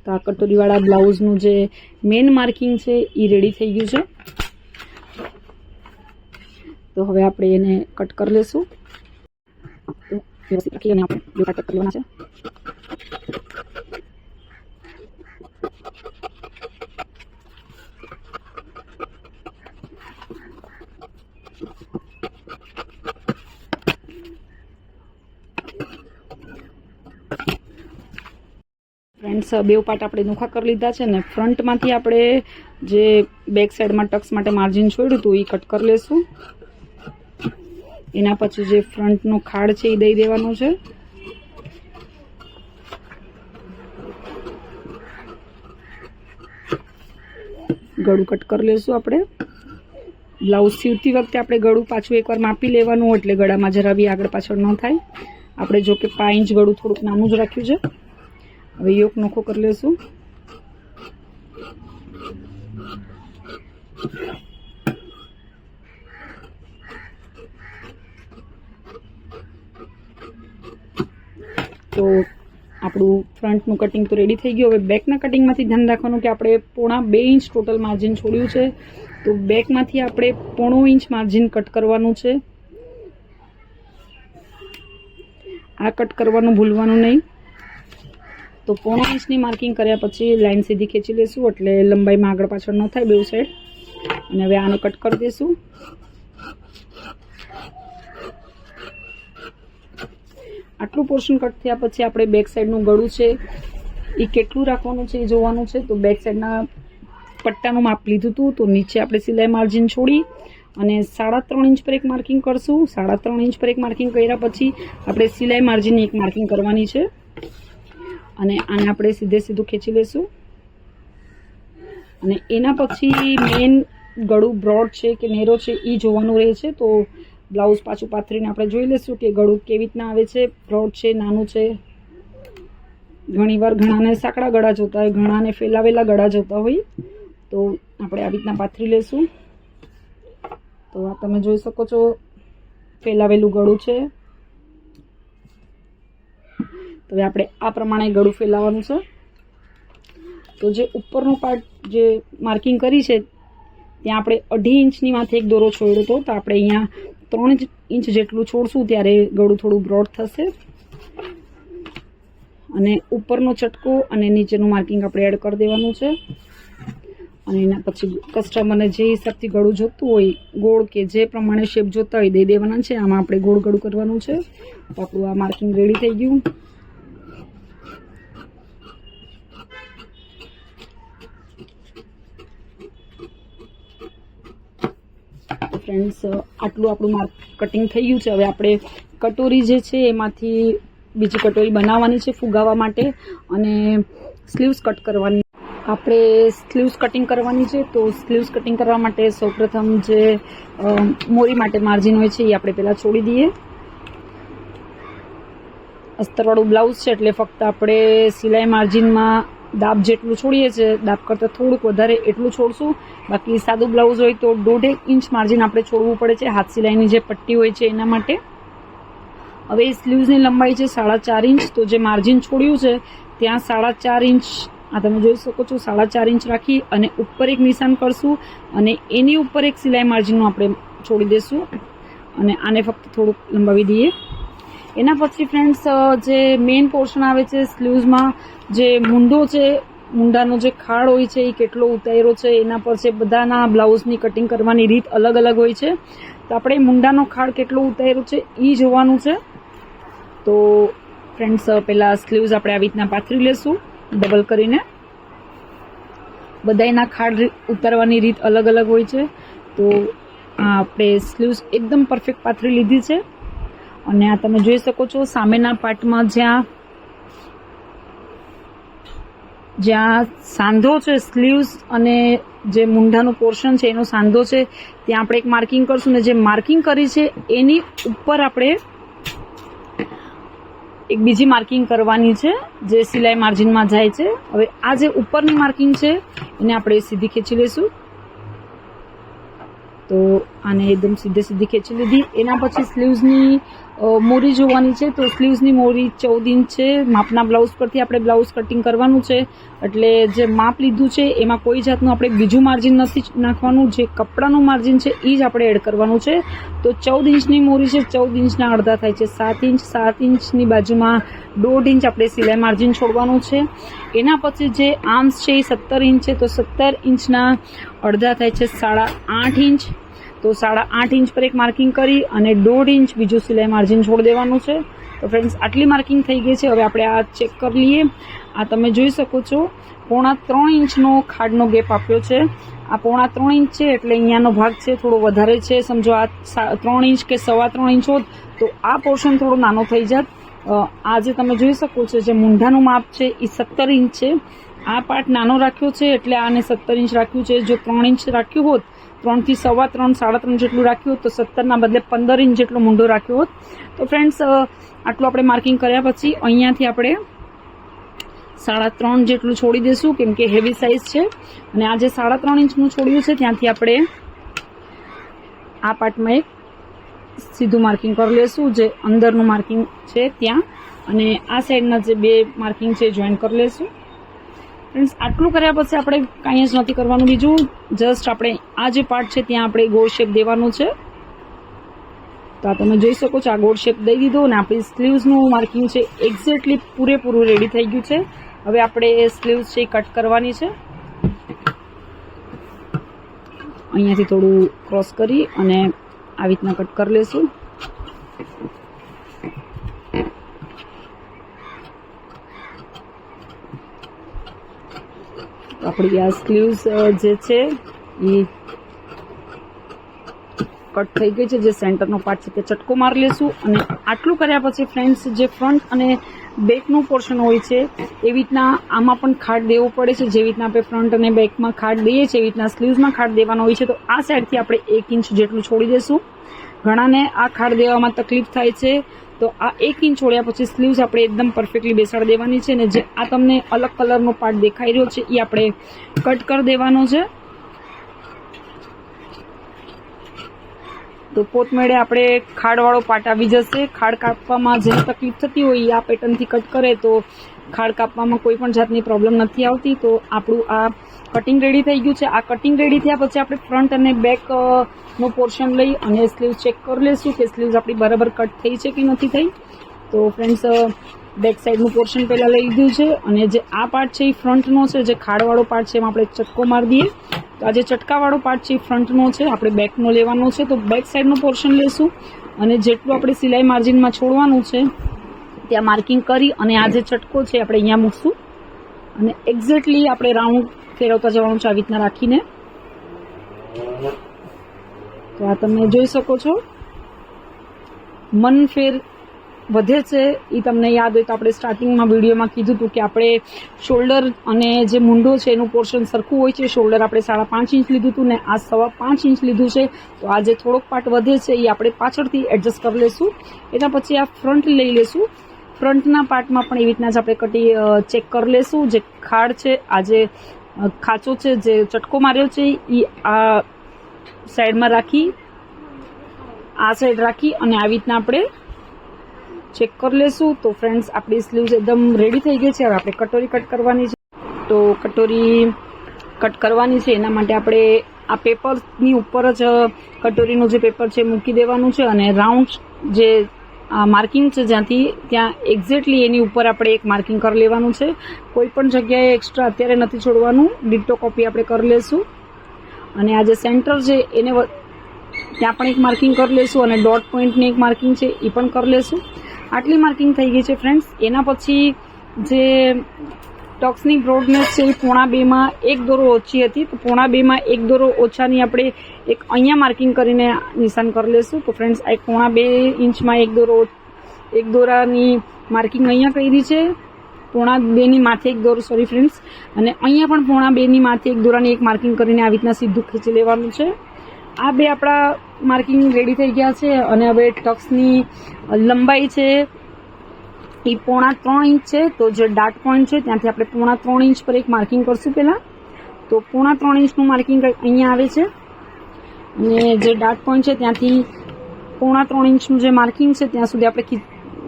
તો આ કટોરીવાળા બ્લાઉઝનું જે મેઇન માર્કિંગ છે એ રેડી થઈ ગયું છે. તો હવે આપણે એને કટ કરી લેશું. તો વ્યવસ્થિત રાખી અને આપણે બે પાર્ટ કટ કરી લેવાના છે. ફ્રેન્ડ્સ, બે પાર્ટ આપણે નોખા કરી લીધા છે ને ફ્રન્ટમાંથી આપણે જે બેક સાઈડમાં ટક્સ માટે માર્જિન છોડ્યું હતું એ કટ કરી લેશું. એના પછી જે ફ્રન્ટનો ખાડ છે એ દઈ દેવાનો છે. ગળું કટ કરી લેશું આપણે. બ્લાઉઝ સીવતી વખતે આપણે ગળું પાછું એકવાર માપી લેવાનું એટલે ગળામાં જરા બી આગળ પાછળ ન થાય. આપણે જો કે 5 ઇંચ ગળું થોડુંક નાનું જ રાખ્યું છે. હવે યોક નોખો કરી લેશું. તો આપણું ફ્રન્ટનું કટિંગ તો રેડી થઈ ગયું. હવે બેકના કટિંગમાંથી ધ્યાન રાખવાનું કે આપણે 1.5 ઇંચ ટોટલ માર્જિન છોડ્યું છે. તો બેકમાંથી આપણે 1.5 ઇંચ માર્જિન કટ કરવાનું છે. આ કટ કરવાનું ભૂલવાનું નહીં. તો 1.5 ઇંચની માર્કિંગ કર્યા પછી લાઈન સીધી ખેંચી લેશું એટલે લંબાઈમાં આગળ પાછળ ન થાય બેઉ સાઈડ. અને હવે આને કટ કરી દઈશું. આટલું પોર્શન કટ થયા પછી આપણે બેક સાઈડનું ગળું છે એ કેટલું રાખવાનું છે એ જોવાનું છે. તો બેક સાઈડના પટ્ટાનું માપ લીધું હતું તો નીચે આપણે સિલાઈ માર્જિન છોડી અને 3.5 ઇંચ પર એક માર્કિંગ કરશું. 3.5 ઇંચ પર એક માર્કિંગ કર્યા પછી આપણે સિલાઈ માર્જિનની એક માર્કિંગ કરવાની છે. અને આને આપણે સીધે સીધું ખેંચી લેશું. અને એના પછી મેઇન ગળું બ્રોડ છે કે નેરો છે એ જોવાનું રહે છે. તો બ્લાઉઝ પાછું પાથરીને આપણે જોઈ લઈશું કે ગળું કેવી રીતના આવે છે, બ્રોડ છે, નાનું છે. ઘણીવાર ઘણાને સાંકડા ગળા જોતા હોય, ઘણાને ફેલાવેલા ગળા જોતા હોય. તો આપણે આવી રીતના પાથરી લેશું. તો આ તમે જોઈ શકો છો ફેલાવેલું ગળું છે. તો હવે આપણે આ પ્રમાણે ગળું ફેલાવવાનું છે. તો જે ઉપરનો પાર્ટ જે માર્કિંગ કરી છે ત્યાં આપણે 2.5 ઇંચની માથે એક દોરો છોડ્યો હતો. તો આપણે અહીંયા 3 ઇંચ જેટલું છોડશું ત્યારે ગળું થોડું બ્રોડ થશે. અને ઉપરનો ચટકો અને નીચેનું માર્કિંગ આપણે એડ કરી દેવાનું છે. અને એના પછી કસ્ટમરને જે હિસાબથી ગળું જોતું હોય, ગોળ કે જે પ્રમાણે શેપ જોતા હોય દઈ દેવાના છે. આમાં આપણે ગોળ ગળું કરવાનું છે. તો આપણું આ માર્કિંગ રેડી થઈ ગયું. ફ્રેન્ડ્સ, આટલું આપણું કટિંગ થઈ ગયું છે. હવે આપણે કટોરી જે છે એમાંથી બીજી કટોરી બનાવવાની છે ફુગાવા માટે અને સ્લીવ્સ કટ કરવાની. આપણે સ્લીવ્સ કટિંગ કરવાની છે. તો સ્લીવ્સ કટિંગ કરવા માટે સૌપ્રથમ જે મોરી માટે માર્જિન હોય છે એ આપણે પહેલાં છોડી દઈએ. અસ્તરવાળું બ્લાઉઝ છે એટલે ફક્ત આપણે સિલાઈ માર્જિનમાં દાબ જેટલું છોડીએ છીએ, દાબ કરતાં થોડુંક વધારે એટલું છોડશું. બાકી સાદું બ્લાઉઝ હોય તો 1.5 ઇંચ માર્જિન આપણે છોડવું પડે છે હાથ સિલાઈની જે પટ્ટી હોય છે એના માટે. હવે સ્લીવ્સની લંબાઈ છે 4.5 ઇંચ. તો જે માર્જિન છોડ્યું છે ત્યાં 4.5 ઇંચ આ તમે જોઈ શકો છો 4.5 ઇંચ રાખી અને ઉપર એક નિશાન કરશું અને એની ઉપર એક સિલાઈ માર્જિનનું આપણે છોડી દઈશું અને આને ફક્ત થોડુંક લંબાવી દઈએ. એના પછી ફ્રેન્ડ્સ જે મેઇન પોર્શન આવે છે સ્લીવ્સમાં, જે મૂંઢો છે, મૂંઢાનો જે ખાડ હોય છે એ કેટલો ઉતાર્યો છે એના પર છે. બધાના બ્લાઉઝની કટિંગ કરવાની રીત અલગ અલગ હોય છે. તો આપણે મૂંઢાનો ખાડ કેટલો ઉતાર્યો છે એ જોવાનું છે. તો ફ્રેન્ડ્સ પહેલાં સ્લીવ્સ આપણે આવી રીતના પાથરી લેશું ડબલ કરીને. બધાયના ખાડ ઉતારવાની રીત અલગ અલગ હોય છે. તો આપણે સ્લીવ્સ એકદમ પરફેક્ટ પાથરી લીધી છે. અને આ તમે જોઈ શકો છો સામેના પાર્ટમાં જ્યાં સાંધો છે, સ્લીવ્સ અને જે મૂંઢાનું પોર્શન છે એનો સાંધો છે, ત્યાં આપણે એક માર્કિંગ કરશું. ને જે માર્કિંગ કરી છે એની ઉપર આપણે એક બીજી માર્કિંગ કરવાની છે જે સિલાઈ માર્જિનમાં જાય છે. હવે આ જે ઉપરની માર્કિંગ છે એને આપણે સીધી ખેંચી લઈશું. તો આને એકદમ સીધી ખેંચી લીધી. એના પછી સ્લીવ્સની મોરી જોવાની છે. તો સ્લીવ્સની મોરી 14 ઇંચ છે. માપના બ્લાઉઝ પરથી આપણે બ્લાઉઝ કટિંગ કરવાનું છે. એટલે જે માપ લીધું છે એમાં કોઈ જાતનું આપણે બીજું માર્જિન નથી નાખવાનું. જે કપડાનું માર્જિન છે એ જ આપણે એડ કરવાનું છે. તો 14 ઇંચની મોરી છે. 14 ઇંચના અડધા થાય છે 7 ઇંચ. 7 ઇંચની બાજુમાં 1.5 ઇંચ આપણે સિલાઈ માર્જિન છોડવાનું છે. એના પછી જે આર્મ્સ છે એ 17 ઇંચ છે. તો 17 ઇંચના અડધા થાય છે 8.5 ઇંચ. તો 8.5 ઇંચ પર એક માર્કિંગ કરી અને 1.5 ઇંચ બીજું સિલાઈ માર્જિન છોડી દેવાનું છે. તો ફ્રેન્ડ્સ આટલી માર્કિંગ થઈ ગઈ છે. હવે આપણે આ ચેક કરી લઈએ. આ તમે જોઈ શકો છો 3.25 ઇંચનો ખાડનો ગેપ આપ્યો છે. આ 3.25 ઇંચ છે એટલે અહીંયાનો ભાગ છે થોડો વધારે છે. સમજો આ 3 ઇંચ કે 3.25 ઇંચ હોત તો આ પોર્શન થોડો નાનો થઈ જાત. આ જે તમે જોઈ શકો છો જે મૂંઢાનું માપ છે એ 17 ઇંચ છે. આ પાર્ટ નાનો રાખ્યો છે એટલે આને 17 ઇંચ રાખ્યું છે. જો 3 ઇંચ રાખ્યું હોત, 3 થી 3.25 3.5 જેટલું રાખ્યું હોત તો 17ના બદલે 15 ઇંચ જેટલો મૂંઢો રાખ્યો હોત. તો ફ્રેન્ડ્સ આટલું આપણે માર્કિંગ કર્યા પછી અહીંયાથી આપણે 3.5 જેટલું છોડી દઈશું કેમ કે હેવી સાઇઝ છે. અને આ જે 3.5 ઇંચનું છોડ્યું છે ત્યાંથી આપણે આ પાર્ટમાં એક સીધું માર્કિંગ કરી લેશું જે અંદરનું માર્કિંગ છે ત્યાં. અને આ સાઈડના જે 2 માર્કિંગ છે જોઈન કરી લેશું. ફ્રેન્ડ્સ આટલું કર્યા પછી આપણે કાંઈ જ નથી કરવાનું બીજું. જસ્ટ આપણે આ જે પાર્ટ છે ત્યાં આપણે ગોળ શેપ દેવાનું છે. તો આ તમે જોઈ શકો છો આ ગોળ શેપ દઈ દીધો. અને આપણી સ્લીવ્સનું માર્કિંગ છે એક્ઝેક્ટલી પૂરેપૂરું રેડી થઈ ગયું છે. હવે આપણે સ્લીવ્સ છે કટ કરવાની છે. અહીંયાથી થોડું ક્રોસ કરી અને આવી રીતના કટ કરી લેશું. આપણી આ સ્લીવ્સ જે છે એ કટ થઈ ગઈ છે. જે સેન્ટરનો પાર્ટ છે તે ચટકો મારી લેશું. અને આટલું કર્યા પછી ફ્રેન્ડ્સ જે ફ્રન્ટ અને બેકનું પોર્શન હોય છે એવી રીતના આમાં પણ ખાડ દેવો પડે છે. જેવી રીતના આપણે ફ્રન્ટ અને બેકમાં ખાડ દઈએ છીએ એવી રીતના સ્લીવ્સમાં ખાડ દેવાનો હોય છે. તો આ સાઈડથી આપણે 1 ઇંચ જેટલું છોડી દઈશું. ઘણાને આ ખાડ દેવામાં તકલીફ થાય છે તો આ 1 ઇંચ છોડ્યા પછી સ્લીવ્સ આપણે એકદમ પરફેક્ટલી બેસાડી દેવાની છે. અને જે આ તમને અલગ કલરનો પાર્ટ દેખાઈ રહ્યો છે એ આપણે કટ કરી દેવાનો છે. તો પોતમેળે આપણે ખાડવાળો પાર્ટ આવી જશે. ખાડ કાપવામાં જેને તકલીફ થતી હોય એ આ પેટર્નથી કટ કરે તો ખાડ કાપવામાં કોઈ પણ જાતની પ્રોબ્લેમ નથી આવતી. તો આપણું આ કટિંગ રેડી થઈ ગયું છે. આ કટિંગ રેડી થયા પછી આપણે ફ્રન્ટ અને બેક નો પોર્શન લઈ અને સ્લીવ ચેક કરી લઈશું કે સ્લીવ્સ આપણી બરાબર કટ થઈ છે કે નથી થઈ. તો ફ્રેન્ડ્સ બેક સાઈડનું પોર્શન પહેલાં લઈ લીધું છે. અને જે આ પાર્ટ છે એ ફ્રન્ટનો છે. જે ખાડવાળો પાર્ટ છે એમાં આપણે ચટકો મારી દઈએ. તો આ જે ચટકાવાળો પાર્ટ છે એ ફ્રન્ટનો છે. આપણે બેકનો લેવાનો છે. તો બેક સાઈડનું પોર્શન લેશું અને જેટલું આપણે સિલાઈ માર્જિનમાં છોડવાનું છે ત્યાં માર્કિંગ કરી અને આ જે ચટકો છે આપણે અહીંયા મૂકશું. અને એક્ઝેક્ટલી આપણે રાઉન્ડ ફેરવતા જવાનું છે આવી રીતના રાખીને. તો આ તમે જોઈ શકો છો મન ફેર વધે છે. એ તમને યાદ હોય તો આપણે સ્ટાર્ટિંગમાં વિડીયોમાં કીધું હતું કે આપણે શોલ્ડર અને જે મૂંઢો છે એનું પોર્શન સરખું હોય છે. શોલ્ડર આપણે 5.5 ઇંચ લીધું હતું ને આ 5.25 ઇંચ લીધું છે. તો આ જે થોડોક પાર્ટ વધે છે એ આપણે પાછળથી એડજસ્ટ કરી લેશું. એના પછી આ ફ્રન્ટ લઈ લેશું. ફ્રન્ટના પાર્ટમાં પણ એવી રીતના જ આપણે કટી ચેક કરી લેશું. જે ખાડ છે, આ જે ખાંચો છે, જે ચટકો માર્યો છે એ આ સાઈડમાં રાખી આ સાઈડ રાખી અને આવી રીતના આપણે ચેક કરી લેશું. તો ફ્રેન્ડ્સ આપણી સ્લીવ્સ એકદમ રેડી થઈ ગઈ છે. હવે આપણે કટોરી કટ કરવાની છે. તો કટોરી કટ કરવાની છે એના માટે આપણે આ પેપરની ઉપર જ કટોરીનું જે પેપર છે મૂકી દેવાનું છે. અને રાઉન્ડ જે માર્કિંગ છે જ્યાંથી ત્યાં એક્ઝેક્ટલી એની ઉપર આપણે એક માર્કિંગ કરી લેવાનું છે. કોઈ પણ જગ્યાએ એક્સ્ટ્રા અત્યારે નથી છોડવાનું. ડિટ્ટો કોપી આપણે કરી લેશું. અને આ જે સેન્ટર છે એને ત્યાં પણ એક માર્કિંગ કરી લેશું. અને ડોટ પોઈન્ટની એક માર્કિંગ છે એ પણ કરી લેશું. આટલી માર્કિંગ થઈ ગઈ છે ફ્રેન્ડ્સ. એના પછી જે ટક્સની બ્રોડનેસ છે એ 1.5 માં 1 દોરો ઓછી હતી, તો 1.5 માં 1 દોરો ઓછાની આપણે એક અહીંયા માર્કિંગ કરીને નિશાન કરી લેશું. તો ફ્રેન્ડ્સ આ 1.5 ઇંચમાં 1 દોરાની માર્કિંગ અહીંયા કરી છે, 1.5 ની માથે 1 દોરો, સોરી ફ્રેન્ડ્સ, અને અહીંયા પણ 1.5 ની માથે 1 દોરાની એક માર્કિંગ કરીને આવી રીતના સીધું ખેંચી લેવાનું છે. આ બે આપણા માર્કિંગ રેડી થઈ ગયા છે. અને હવે ટક્સની લંબાઈ છે એ 3.5 ઇંચ છે. તો જે ડાર્ટ પોઈન્ટ છે ત્યાંથી આપણે 3.5 ઇંચ પર એક માર્કિંગ કરશું પહેલા. તો 3.5 ઇંચનું માર્કિંગ અહીંયા આવે છે, અને જે ડાર્ટ પોઈન્ટ છે ત્યાંથી 3.5 ઇંચનું જે માર્કિંગ છે ત્યાં સુધી આપણે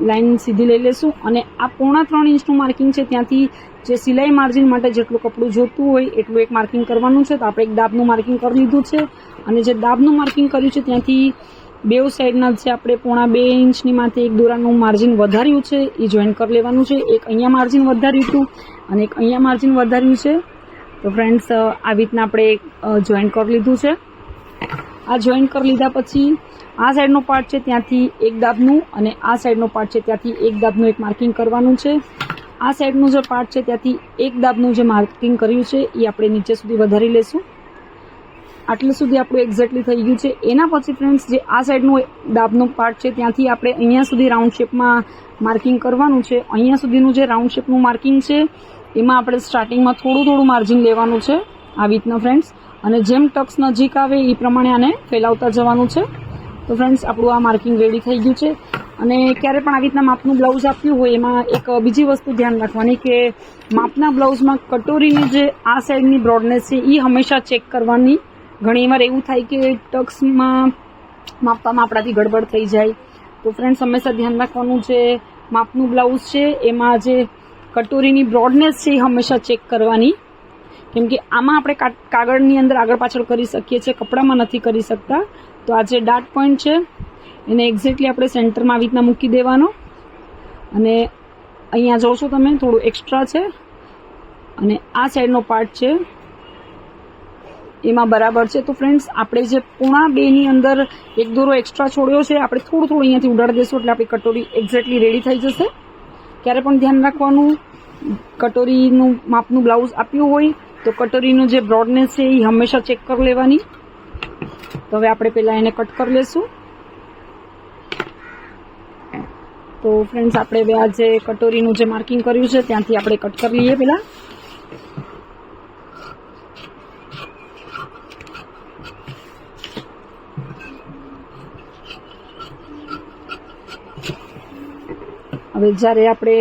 લાઈન સીધી લઈ લેશું. અને આ 3.5 ઇંચનું માર્કિંગ છે ત્યાંથી જે સિલાઈ માર્જિન માટે જેટલું કપડું જોતું હોય એટલું એક માર્કિંગ કરવાનું છે. તો આપણે એક દાબનું માર્કિંગ કરી લીધું છે, અને જે દાબનું માર્કિંગ કર્યું છે ત્યાંથી બેવ સાઈડના જે આપણે 1.5 ઇંચની માથે 1 દોરાનું માર્જિન વધાર્યું છે એ જોઈન કરી લેવાનું છે. એક અહીંયા માર્જિન વધાર્યું હતું અને એક અહીંયા માર્જિન વધાર્યું છે. તો ફ્રેન્ડ્સ આવી રીતના આપણે જોઈન કરી લીધું છે. આ જોઈન કરી લીધા પછી આ સાઈડનો પાર્ટ છે ત્યાંથી એક દાબનું, અને આ સાઈડનો પાર્ટ છે ત્યાંથી એક દાબનું એક માર્કિંગ કરવાનું છે. આ સાઈડનું જે પાર્ટ છે ત્યાંથી એક દાબનું જે માર્કિંગ કર્યું છે એ આપણે નીચે સુધી વધારી લેશું. આટલે સુધી આપણું એક્ઝેક્ટલી થઈ ગયું છે. એના પછી ફ્રેન્ડ્સ જે આ સાઈડનું દાબનું પાર્ટ છે ત્યાંથી આપણે અહીંયા સુધી રાઉન્ડ શેપમાં માર્કિંગ કરવાનું છે. અહીંયા સુધીનું જે રાઉન્ડ શેપનું માર્કિંગ છે એમાં આપણે સ્ટાર્ટિંગમાં થોડું માર્જિન લેવાનું છે આવી રીતના ફ્રેન્ડ્સ, અને જેમ ટક્સ નજીક આવે એ પ્રમાણે આને ફેલાવતા જવાનું છે. તો ફ્રેન્ડ્સ આપણું આ માર્કિંગ રેડી થઈ ગયું છે. અને ક્યારે પણ આવી રીતના માપનું બ્લાઉઝ આપ્યું હોય એમાં એક બીજી વસ્તુ ધ્યાન રાખવાની કે માપના બ્લાઉઝમાં કટોરીની જે આ સાઈડની બ્રોડનેસ છે એ હંમેશા ચેક કરવાની. ઘણીવાર એવું થાય કે ટક્સમાં માપવામાં આપણાથી ગડબડ થઈ જાય. તો ફ્રેન્ડ્સ હંમેશા ધ્યાન રાખવાનું છે માપનું બ્લાઉઝ છે એમાં જે કટોરીની બ્રોડનેસ છે એ હંમેશા ચેક કરવાની, કેમ કે આમાં આપણે કાગળની અંદર આગળ પાછળ કરી શકીએ છીએ, કપડામાં નથી કરી શકતા. તો આ જે ડાર્ટ પોઈન્ટ છે એને એક્ઝેક્ટલી આપણે સેન્ટરમાં આવી રીતના મૂકી દેવાનો, અને અહીંયા જોશો તમે થોડું એક્સ્ટ્રા છે, અને આ સાઈડનો પાર્ટ છે એમાં બરાબર છે. તો ફ્રેન્ડ્સ આપણે જે 1.5 ની અંદર 1 દોરો એક્સ્ટ્રા છોડ્યો છે આપણે થોડું અહીંયાથી ઉડાડી દઈશું એટલે આપણી કટોરી એક્ઝેક્ટલી રેડી થઈ જશે. ક્યારે પણ ધ્યાન રાખવાનું, કટોરીનું માપનું બ્લાઉઝ આપ્યું હોય તો કટોરીનું જે બ્રોડનેસ છે એ હંમેશા ચેક કરી લેવાની. તો હવે આપણે પહેલાં એને કટ કરી લેશું. તો ફ્રેન્ડ્સ આપણે હવે આ જે કટોરીનું જે માર્કિંગ કર્યું છે ત્યાંથી આપણે કટ કરી લઈએ પહેલાં. હવે જ્યારે આપણે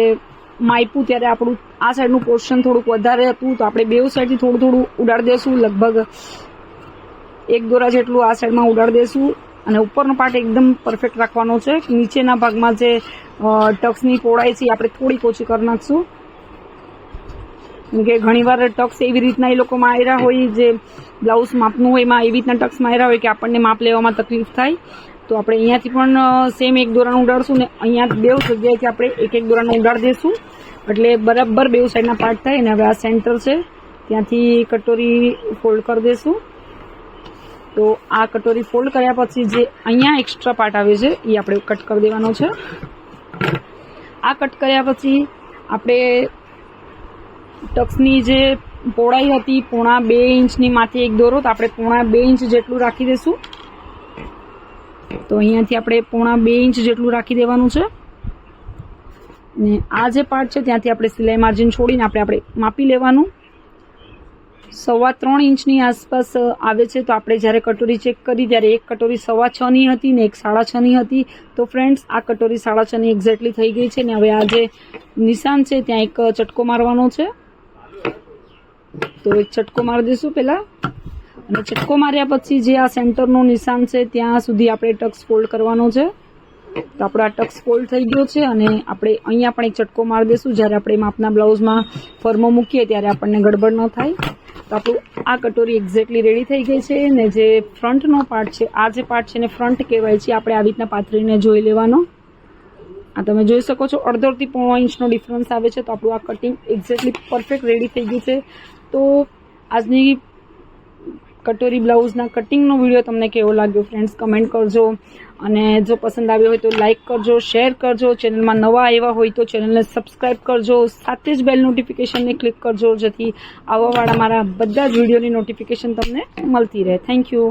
માપ્યું ત્યારે આપણું આ સાઈડનું પોર્શન થોડુંક વધારે હતું, તો આપણે બેઉ સાઈડથી થોડું ઉડાડી દઈશું, લગભગ 1 દોરા જેટલું આ સાઈડમાં ઉડાડી દઈશું. અને ઉપરનો પાર્ટ એકદમ પરફેક્ટ રાખવાનો છે. નીચેના ભાગમાં જે ટક્સની પહોળાઈ છે આપણે થોડીક ઓછી કરી નાખશું, કેમ કે ઘણીવાર ટક્સ એવી રીતના એ લોકો માર્યા હોય, જે બ્લાઉઝ માપનું હોય એમાં એવી રીતના ટક્સ માર્યા હોય કે આપણને માપ લેવામાં તકલીફ થાય. તો આપણે અહીંયાથી પણ સેમ 1 દોરાનું ઉડાડશું, ને અહીંયા બેઉ જગ્યાએથી આપણે 1 દોરાનું ઉડાડી દઈશું એટલે બરાબર બેઉ સાઈડના પાર્ટ થાય. અને હવે આ સેન્ટર છે ત્યાંથી કટોરી ફોલ્ડ કરી દઈશું. તો આ કટોરી ફોલ્ડ કર્યા પછી જે અહીંયા એક્સ્ટ્રા પાર્ટ આવે છે એ આપણે કટ કરી દેવાનો છે. આ કટ કર્યા પછી આપણે ટક્સની જે પહોળાઈ હતી 1.5 ઇંચની માથે 1 દોરો, તો આપણે 1.5 ઇંચ જેટલું રાખી દઈશું. તો અહીંયાથી આપણે 1.5 ઇંચ જેટલું રાખી દેવાનું છે. ને આ જે પાર્ટ છે ત્યાંથી આપણે સિલાઈ માર્જિન છોડીને આપણે માપી લેવાનું. 3.25 ઇંચની આસપાસ આવે છે. તો આપણે જ્યારે કટોરી ચેક કરી ત્યારે એક કટોરી 6.25 ની હતી ને એક 6.5 ની હતી. તો ફ્રેન્ડ્સ આ કટોરી 6.5 ની એક્ઝેક્ટલી થઈ ગઈ છે. ને હવે આ જે નિશાન છે ત્યાં એક ચટકો મારવાનો છે, તો એક ચટકો મારી દઈશું પહેલાં. અને ચટકો માર્યા પછી જે આ સેન્ટરનું નિશાન છે ત્યાં સુધી આપણે ટક્સ ફોલ્ડ કરવાનો છે. તો આપણો આ ટક્સ ફોલ્ડ થઈ ગયો છે, અને આપણે અહીંયા પણ એક ચટકો મારી દઈશું. જ્યારે આપણે માપના બ્લાઉઝમાં ફર્મો મૂકીએ ત્યારે આપણને ગડબડ ન થાય. તો આપણું આ કટોરી એક્ઝેક્ટલી રેડી થઈ ગઈ છે. ને જે ફ્રન્ટનો પાર્ટ છે, આ જે પાર્ટ છે ને ફ્રન્ટ કહેવાય છે, આપણે આવી રીતના પાથરીને જોઈ લેવાનો. આ તમે જોઈ શકો છો 1.5 થી 1.5 ઇંચનો ડિફરન્સ આવે છે. તો આપણું આ કટિંગ એક્ઝેક્ટલી પરફેક્ટ રેડી થઈ ગયું છે. તો આજની કટોરી બ્લાઉઝના કટિંગનો વિડીયો તમને કેવો લાગ્યો ફ્રેન્ડ્સ કમેન્ટ કરજો, અને જો પસંદ આવ્યો હોય તો લાઇક કરજો, શેર કરજો, ચેનલમાં નવા આવ્યા હોય તો ચેનલને સબસ્ક્રાઈબ કરજો, સાથે જ બેલ નોટિફિકેશનને ક્લિક કરજો જેથી આવવાવાળા મારા બધા જ વિડીયોની નોટિફિકેશન તમને મળતી રહે. Thank you.